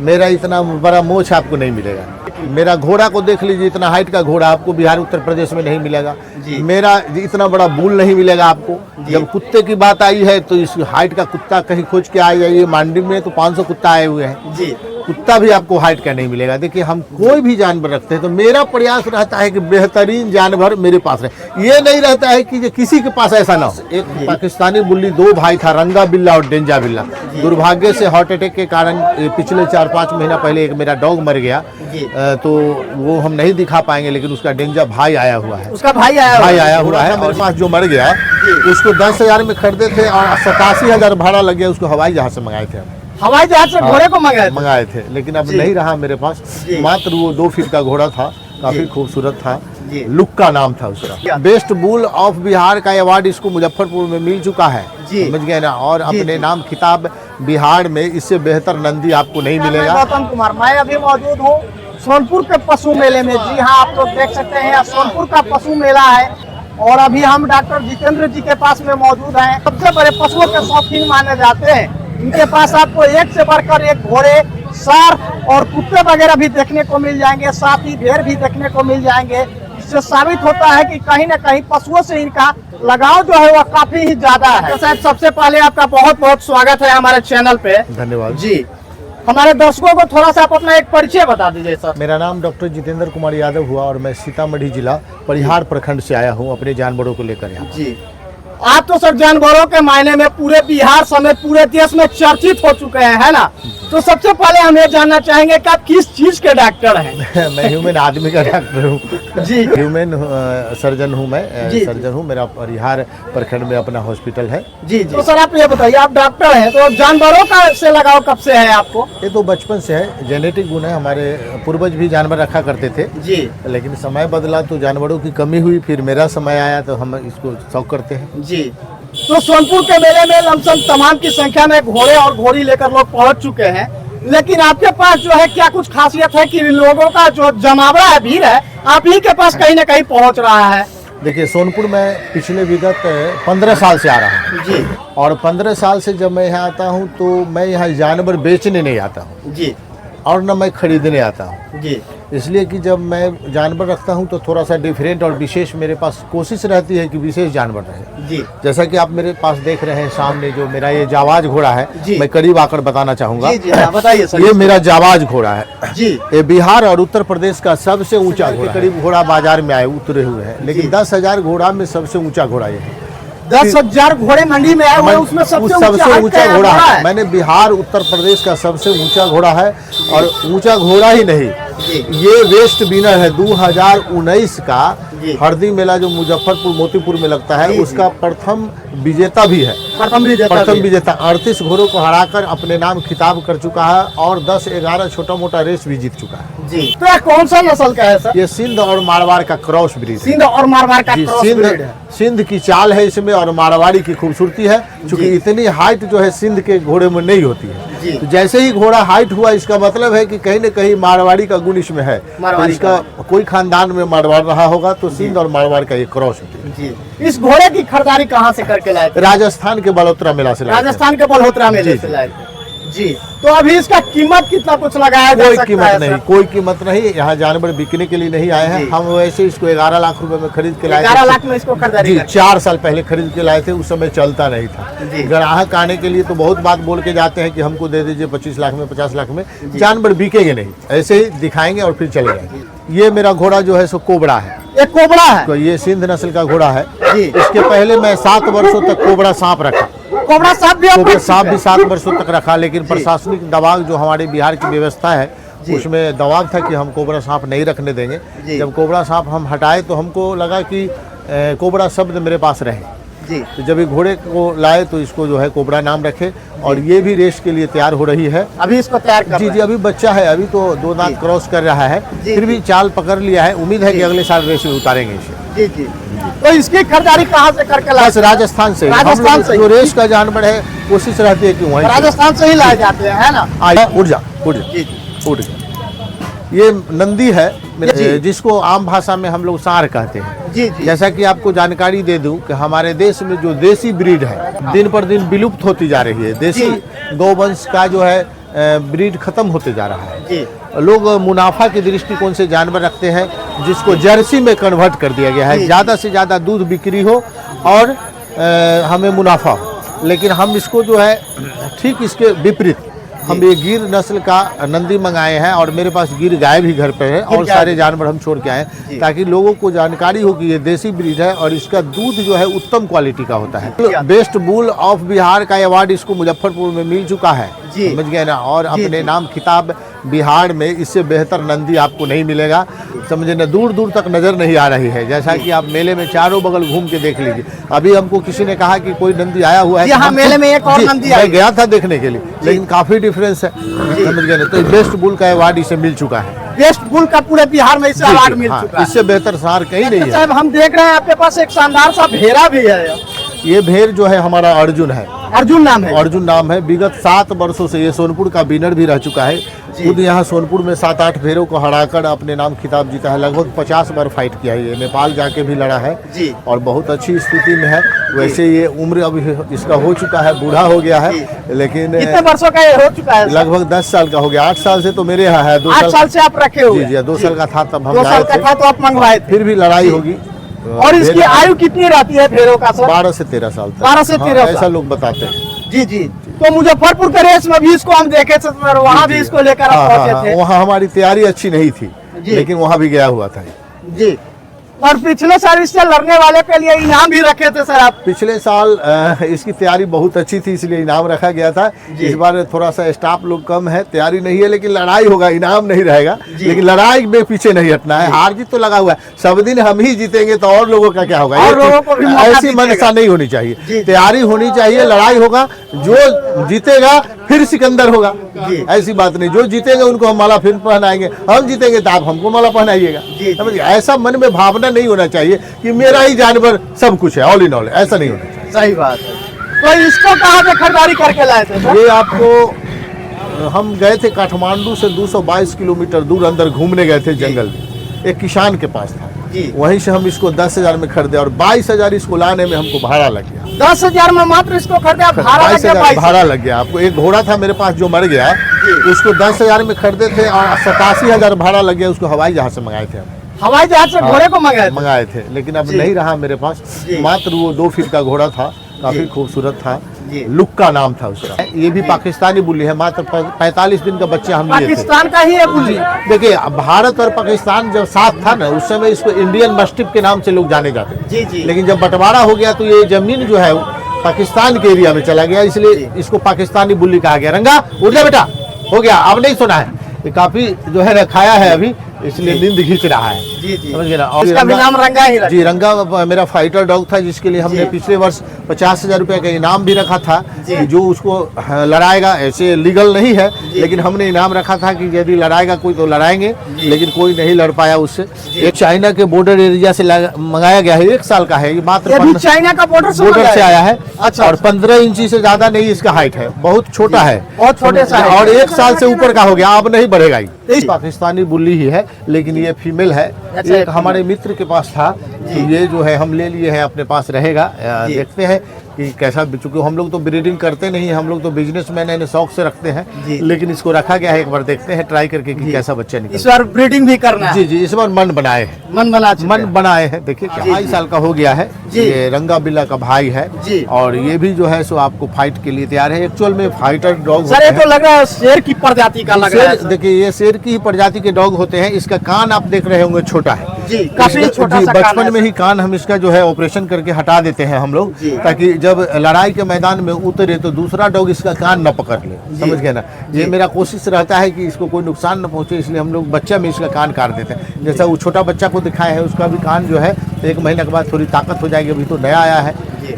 मेरा इतना बड़ा मोछ आपको नहीं मिलेगा। मेरा घोड़ा को देख लीजिए, इतना हाइट का घोड़ा आपको बिहार उत्तर प्रदेश में नहीं मिलेगा। मेरा इतना बड़ा बुल नहीं मिलेगा आपको। जब कुत्ते की बात आई है तो इस हाइट का कुत्ता कहीं खोज के आ जाइए, मांडी में तो 500 कुत्ता आए हुए हैं जी। कुत्ता भी आपको हाइट का नहीं मिलेगा। देखिए, हम कोई भी जानवर रखते हैं तो मेरा प्रयास रहता है कि बेहतरीन जानवर मेरे पास रहे। ये नहीं रहता है कि किसी के पास ऐसा ना हो। एक पाकिस्तानी बुल्ली, 2 भाई था, रंगा बिल्ला और डेंजा बिल्ला। दुर्भाग्य से हार्ट अटैक के कारण पिछले 4-5 महीना पहले एक मेरा डॉग मर गया, तो वो हम नहीं दिखा पाएंगे, लेकिन उसका डेंजा भाई आया हुआ है। उसका भाई आया हुआ है मेरे पास। जो मर गया उसको 10,000 में खरीदे थे और 87,000 भाड़ा लग गया। उसको हवाई जहाज से मंगाए थे। हवाई जहाज से घोड़े को मंगाए थे, लेकिन अब नहीं रहा मेरे पास। मात्र वो 2 फीट का घोड़ा था, काफी खूबसूरत था। लुक्का नाम था उसका। बेस्ट बुल ऑफ बिहार का अवार्ड इसको मुजफ्फरपुर में मिल चुका है, समझ गए ना। और अपने नाम खिताब बिहार में इससे बेहतर नंदी आपको नहीं मिलेगा। गौतम कुमार, मैं अभी मौजूद हूँ सोनपुर के पशु मेले में। जी हाँ, आप लोग देख सकते हैं, सोनपुर का पशु मेला है और अभी हम डॉक्टर जितेंद्र जी के पास में मौजूद हैं। सबसे बड़े पशुओं के शौकीन माने जाते हैं। इनके पास आपको एक से बढ़कर एक घोड़े, सार और कुत्ते वगैरह भी देखने को मिल जाएंगे, साथ ही भेड़ भी देखने को मिल जाएंगे। इससे साबित होता है कि कहीं न कहीं पशुओं से इनका लगाव जो है वह काफी ही ज्यादा है। तो साहब, सबसे पहले आपका बहुत बहुत स्वागत है हमारे चैनल पे। धन्यवाद जी। हमारे दर्शकों को थोड़ा सा आप अपना एक परिचय बता दीजिए सर। मेरा नाम डॉक्टर जितेंद्र कुमार यादव हुआ और मैं सीतामढ़ी जिला परिहार प्रखंड से आया हूँ अपने जानवरों को लेकर यहाँ। जी, आप तो सर जानवरों के मायने में पूरे बिहार समेत पूरे देश में चर्चित हो चुके हैं, है ना। तो सबसे पहले हम ये जानना चाहेंगे कि आप किस चीज के डॉक्टर हैं? मैं ह्यूमन आदमी का डॉक्टर हूँ जी। ह्यूमन सर्जन हूँ मैं, सर्जन हूँ। मेरा परिहार प्रखंड में अपना हॉस्पिटल है जी। तो सर आप ये बताइए, आप डॉक्टर हैं तो जानवरों का से लगाव कब से है आपको? ये तो बचपन से है, जेनेटिक गुण है। हमारे पूर्वज भी जानवर रखा करते थे जी, लेकिन समय बदला तो जानवरों की कमी हुई, फिर मेरा समय आया तो हम इसको शौक करते हैं जी। तो सोनपुर के मेले में लमसम तमाम की संख्या में घोड़े और घोड़ी लेकर लोग पहुंच चुके हैं, लेकिन आपके पास जो है क्या कुछ खासियत है कि लोगों का जो जमावड़ा है, भीड़ है, आप ही के पास कहीं न कहीं पहुंच रहा है? देखिए, सोनपुर में पिछले विगत 15 साल से आ रहा हूँ जी। और 15 साल से जब मैं यहाँ आता हूँ तो मैं यहाँ जानवर बेचने नहीं आता हूँ जी, और न मैं खरीदने आता हूँ जी। इसलिए कि जब मैं जानवर रखता हूं तो थोड़ा सा डिफरेंट और विशेष मेरे पास कोशिश रहती है कि विशेष जानवर रहे जी। जैसा कि आप मेरे पास देख रहे हैं सामने जो मेरा ये जावाज घोड़ा है, मैं करीब आकर बताना चाहूंगा। बताइए सर। ये मेरा जावाज घोड़ा है जी। ये बिहार और उत्तर प्रदेश का सबसे ऊंचा घोड़ा। करीब घोड़ा बाजार में आए उतरे हुए हैं, लेकिन 10,000 घोड़ा में सबसे ऊंचा घोड़ा ये है। 10,000 घोड़े मंडी में आए हुए, उसमें सबसे ऊंचा घोड़ा है। मैंने बिहार उत्तर प्रदेश का सबसे ऊंचा घोड़ा है और ऊंचा घोड़ा ही नहीं, ये वेस्ट विनर है 2019 का हरदी मेला जो मुजफ्फरपुर मोतीपुर में लगता है, उसका प्रथम विजेता भी है। प्रथम विजेता 38 घोड़ों को हराकर अपने नाम खिताब कर चुका है और 10-11 छोटा मोटा रेस भी जीत चुका है जी। तो ये कौन सा नस्ल का है सर? ये सिंध और मारवाड़ का क्रॉस ब्रीड। सिंध और मारवाड़ का क्रॉस ब्रीड है। सिंध की चाल है इसमें और मारवाड़ी की खूबसूरती है, क्योंकि इतनी हाइट जो है सिंध के घोड़े में नहीं होती है। तो जैसे ही घोड़ा हाइट हुआ, इसका मतलब है कि कहीं न कहीं मारवाड़ी का गुण इसमें है। तो इसका कोई खानदान में मारवाड़ रहा होगा तो सिंध और मारवाड़ का ये क्रॉस होती है। इस घोड़े की खरीदारी कहाँ से करके लाए? राजस्थान के बलोत्रा मेला से। राजस्थान के बलोत्रा मेले से लाए जी। तो अभी इसका कीमत कितना कुछ लगाया जा सकता है? कोई कीमत नहीं, कोई कीमत नहीं। यहाँ जानवर बिकने के लिए नहीं आए हैं। हम वैसे इसको 11 लाख रुपए में खरीद के लाए। 11 लाख में इसको खरीदारी? 4 साल पहले खरीद के लाए थे, उस समय चलता नहीं था। ग्राहक आने के लिए तो बहुत बात बोल के जाते हैं कि हमको दे दीजिए 25 लाख में, 50 लाख में। जानवर बिकेंगे नहीं, ऐसे ही दिखाएंगे और फिर चले जाएंगे। ये मेरा घोड़ा जो है सो कोबरा है। एक कोबरा है तो ये सिंध नस्ल का घोड़ा है जी। इसके पहले मैं 7 वर्षों तक कोबरा सांप रखा। कोबरा सांप भी 7 वर्षों तक रखा, लेकिन प्रशासनिक दबाव जो हमारे बिहार की व्यवस्था है उसमें दबाव था कि हम कोबरा सांप नहीं रखने देंगे। जब कोबरा सांप हम हटाए तो हमको लगा कि कोबरा शब्द मेरे पास रहे जी। तो जब ये घोड़े को लाए तो इसको जो है कोबरा नाम रखे और ये भी रेस के लिए तैयार हो रही है। अभी इसको तैयार कर जी। अभी बच्चा है, अभी तो 2 दांत क्रॉस कर रहा है, फिर भी चाल पकड़ लिया है। उम्मीद है कि अगले साल रेस में उतारेंगे इसे जी। तो इसकी खरीदारी कहाँ से करके लाए? राजस्थान से। राजस्थान से जो रेस का जानवर है कोशिश रहती है कि वहीं राजस्थान से ही लाए जाते हैं, है ना। उड़ जा ये नंदी है जिसको आम भाषा में हम लोग सार कहते हैं जी। जैसा कि आपको जानकारी दे दूं कि हमारे देश में जो देसी ब्रीड है दिन पर दिन विलुप्त होती जा रही है। देसी गौवंश का जो है ब्रीड खत्म होते जा रहा है। जी लोग मुनाफा के दृष्टिकोण से जानवर रखते हैं, जिसको जर्सी में कन्वर्ट कर दिया गया है, ज़्यादा से ज़्यादा दूध बिक्री हो और हमें मुनाफा हो। लेकिन हम इसको जो है ठीक इसके विपरीत हम ये गिर नस्ल का नंदी मंगाए हैं और मेरे पास गिर गाय भी घर पे है और सारे जानवर हम छोड़ के आए ताकि लोगों को जानकारी हो कि ये देसी ब्रीड है और इसका दूध जो है उत्तम क्वालिटी का होता है। बेस्ट बुल ऑफ बिहार का अवार्ड इसको मुजफ्फरपुर में मिल चुका है, समझ गए ना। और अपने नाम खिताब बिहार में इससे बेहतर नंदी आपको नहीं मिलेगा, समझे ना। दूर दूर तक नजर नहीं आ रही है, जैसा कि आप मेले में चारों बगल घूम के देख लीजिए। अभी हमको किसी ने कहा कि कोई नंदी आया हुआ है, यहाँ मेले में एक और नंदी मैं गया था देखने के लिए, लेकिन काफी डिफरेंस है, समझ गए ना। तो बेस्ट बुल का अवार्ड इसे मिल चुका है। बेस्ट बुल का पूरे बिहार में इसे अवार्ड मिल चुका है। इससे बेहतर सार कहीं नहीं है। साहब हम देख रहे हैं आपके पास एक शानदार सा भेड़ा भी है। ये भेड़ जो है हमारा अर्जुन है। अर्जुन नाम है? अर्जुन नाम है। विगत 7 वर्षों से ये सोनपुर का विनर भी रह चुका है। खुद यहाँ सोनपुर में 7-8 भेड़ों को हराकर अपने नाम खिताब जीता है। लगभग 50 बार फाइट किया है। ये नेपाल जाके भी लड़ा है जी और बहुत अच्छी स्थिति में है। वैसे ये उम्र अभी इसका हो चुका है, बूढ़ा हो गया है, लेकिन कितने वर्षों का ये हो चुका है? लगभग 10 साल का हो गया। 8 साल से तो मेरे यहाँ है। 8 साल से आप रखे हुए? जी 2 साल का था तब हम 2 साल का था तो आप मंगवाए थे। फिर भी लड़ाई होगी। और इसकी आयु कितनी रहती है भेड़ों का सर? 12 से 13 साल तक। 12 से 13 ऐसा लोग बताते हैं। जी जी। तो मुजफ्फरपुर के रेस में भी इसको हम देखे थे, वहाँ भी इसको लेकर आप पहुंचे थे। वहाँ हमारी तैयारी अच्छी नहीं थी, लेकिन वहाँ भी गया हुआ था जी। और पिछले साल इससे लड़ने वाले के लिए इनाम भी रखे थे सर आप? पिछले साल इसकी तैयारी बहुत अच्छी थी, इसलिए इनाम रखा गया था। इस बार थोड़ा सा स्टाफ लोग कम है, तैयारी नहीं है, लेकिन लड़ाई होगा, इनाम नहीं रहेगा। लेकिन लड़ाई में पीछे नहीं हटना है। हार जीत तो लगा हुआ है, सब दिन हम ही जीतेंगे तो और लोगों का क्या होगा। और लोगों को भी ऐसी मनसा नहीं होनी चाहिए। तैयारी होनी चाहिए, लड़ाई होगा, जो जीतेगा फिर सिकंदर होगा। ऐसी बात नहीं, जो जीतेंगे उनको हम माला फिर पहनाएंगे, हम जीतेंगे तो आप हमको माला पहनाइएगा। समझिए, ऐसा मन में भावना नहीं होना चाहिए कि मेरा ही जानवर सब कुछ है, ऑल इन ऑल, ऐसा नहीं होना चाहिए। सही बात है। तो इसको कहाँ से खरीदारी करके लाए थे सर? ये आपको हम गए थे काठमांडू से 222 किलोमीटर दूर अंदर घूमने गए थे जंगल में। एक किसान के पास था, वहीं से हम इसको 10,000 में खरीदे और 22,000 इसको लाने में हमको भाड़ा लग गया। 10,000 में मात्र इसको खरीदे? 22,000 भाड़ा लग गया आपको। एक घोड़ा था मेरे पास जो मर गया, उसको 10,000 में खरीदे थे और 87,000 भाड़ा लग गया। उसको हवाई जहाज से मंगाए थे हम। हवाई जहाज से घोड़े को मंगाए थे, लेकिन अब नहीं रहा मेरे पास। मात्र वो 2 फीट का घोड़ा था, काफी खूबसूरत था, लुक्का नाम था उसका। ये भी पाकिस्तानी बुल्ली है, मात्र 45 दिन का बच्चा हम लिए थे। पाकिस्तान का ही है बुल्ली? देखिए, भारत और पाकिस्तान जब साथ था ना, उस समय इसको इंडियन मस्टिफ के नाम से लोग जाने जाते थे। लेकिन जब बंटवारा हो गया तो ये जमीन जो है पाकिस्तान के एरिया में चला गया, इसलिए इसको पाकिस्तानी बुल्ली कहा गया। रंगा उठ जा बेटा, हो गया, अब नहीं सुना है। ये काफी जो है ना खाया है अभी, इसलिए नींद खींच रहा है। समझ गए ना। और इसका भी नाम रंगा ही जी, रंगा मेरा फाइटर डॉग था, जिसके लिए हमने पिछले वर्ष 50,000 रुपए का इनाम भी रखा था कि जो उसको लड़ाएगा। ऐसे लीगल नहीं है, लेकिन हमने इनाम रखा था कि यदि लड़ाएगा कोई तो लड़ाएंगे, लेकिन कोई नहीं लड़ पाया उससे। एक चाइना के बॉर्डर एरिया से मंगाया गया है, 1 साल का है ये, मात्र चाइना का बॉर्डर से आया है। अच्छा। और 15 इंची से ज्यादा नहीं इसका हाइट है, बहुत छोटा है, बहुत छोटे सा, और 1 साल से ऊपर का हो गया, अब नहीं बढ़ेगा। पाकिस्तानी बुल्ली ही है, लेकिन ये फीमेल है। एक हमारे मित्र के पास था, ये जो है हम ले लिए हैं, अपने पास रहेगा। देखते हैं कि कैसा, चूंकि हम लोग तो ब्रीडिंग करते नहीं है, हम लोग तो बिजनेसमैन है, शौक से रखते हैं, लेकिन इसको रखा गया है। एक बार देखते हैं ट्राई करके कि कैसा बच्चा निकलता है। इस बार ब्रीडिंग भी करना है? जी, इस बार मन बनाए हैं। मन बनाए हैं। देखिए 2.5 साल का हो गया है। ये रंगा बिल्ला का भाई है और ये भी जो है सो आपको फाइट के लिए तैयार है। एक्चुअल में फाइटर डॉग सर, ये तो लग रहा है शेर की प्रजाति का लग रहा है। देखिए, ये शेर की ही प्रजाति के डॉग होते हैं। इसका कान आप देख रहे होंगे छोटा है जी, काफी छोटा सा। बचपन में ही कान हम इसका जो है ऑपरेशन करके हटा देते हैं हम लोग, ताकि जब लड़ाई के मैदान में उतरे तो दूसरा डॉग इसका कान न पकड़ ले। समझ गए ना। ये मेरा कोशिश रहता है कि इसको कोई नुकसान न पहुंचे, इसलिए हम लोग बच्चा में इसका कान काट देते हैं। जैसा वो छोटा बच्चा को दिखाया है, उसका भी कान जो है 1 महीने के बाद थोड़ी ताकत हो जाएगी, अभी तो नया आया है,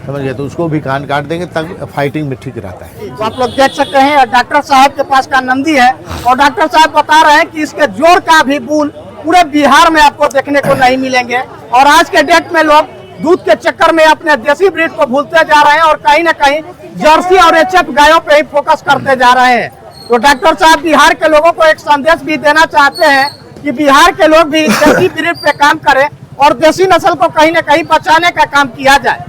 समझ गए, तो उसको भी कान काट देंगे, तब फाइटिंग में ठीक रहता है। तो आप लोग देख सकते हैं डॉक्टर साहब के पास का नंदी है, और डॉक्टर साहब बता रहे हैं कि इसके जोड़ का भी बुल पूरे बिहार में आपको देखने को नहीं मिलेंगे। और आज के डेट में लोग दूध के चक्कर में अपने देसी ब्रीड को भूलते जा रहे हैं और कहीं ना कहीं जर्सी और एचएफ गायों पे ही फोकस करते जा रहे हैं। तो डॉक्टर साहब बिहार के लोगों को एक संदेश भी देना चाहते हैं कि बिहार के लोग भी देसी ब्रीड पे काम करें और देसी नस्ल को कहीं ना कहीं बचाने का काम किया जाए।